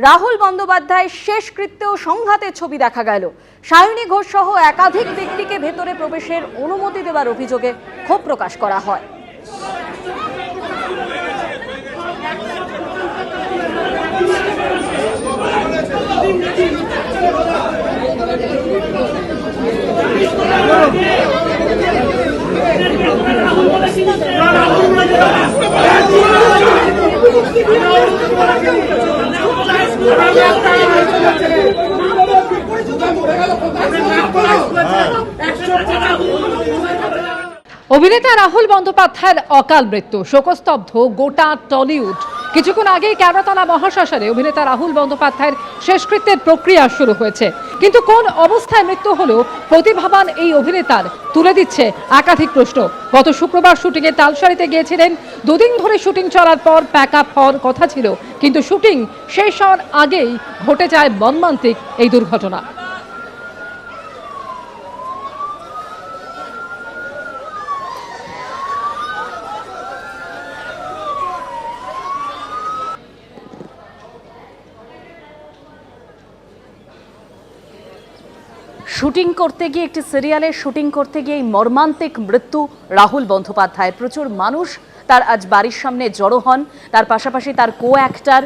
রাহুল বন্দ্যোপাধ্যায়ের শেষকৃত্য ও সংঘাতের ছবি দেখা গেল। সায়নী ঘোষ সহ একাধিক ব্যক্তিকে ভেতরে প্রবেশের অনুমতি দেওয়ার অভিযোগে ক্ষোভ প্রকাশ করা হয়। অভিনেতা রাহুল বন্দ্যোপাধ্যায়ের অকাল মৃত্যু শোকস্তব্ধ গোটা টলিউড। কিছুক্ষণ আগেই ক্যামেরাতলা মহাশ্মশানে অভিনেতা রাহুল বন্দ্যোপাধ্যায়ের শেষকৃত্যের প্রক্রিয়া শুরু হয়েছে, কিন্তু কোন অবস্থায় মৃত্যু হলো প্রতিভাবান এই অভিনেতার তুলে দিচ্ছে একাধিক প্রশ্ন। গত শুক্রবার শুটিংয়ে তালসারিতে গিয়েছিলেন। দুদিন ধরে শুটিং চলার পর প্যাক আপ হওয়ার কথা ছিল, কিন্তু শুটিং শেষ হওয়ার আগেই ঘটে যায় মর্মান্তিক এই দুর্ঘটনা। শুটিং করতে গিয়ে একটি সিরিয়ালের শুটিং করতে গিয়ে মর্মান্তিক মৃত্যু রাহুল বন্দ্যোপাধ্যায়ের। প্রচুর মানুষ তার আজ বাড়ির সামনে জড়ো হন। তার পাশাপাশি তার কো অ্যাক্টর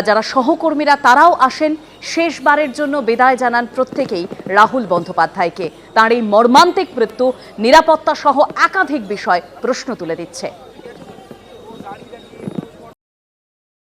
যারা সহকর্মীরা তারাও আসেন। শেষবারের জন্য বিদায় জানান প্রত্যেকেই রাহুল বন্দ্যোপাধ্যায়কে। তার এই মর্মান্তিক মৃত্যু নিরাপত্তা সহ একাধিক বিষয় প্রশ্ন তুলে দিচ্ছে।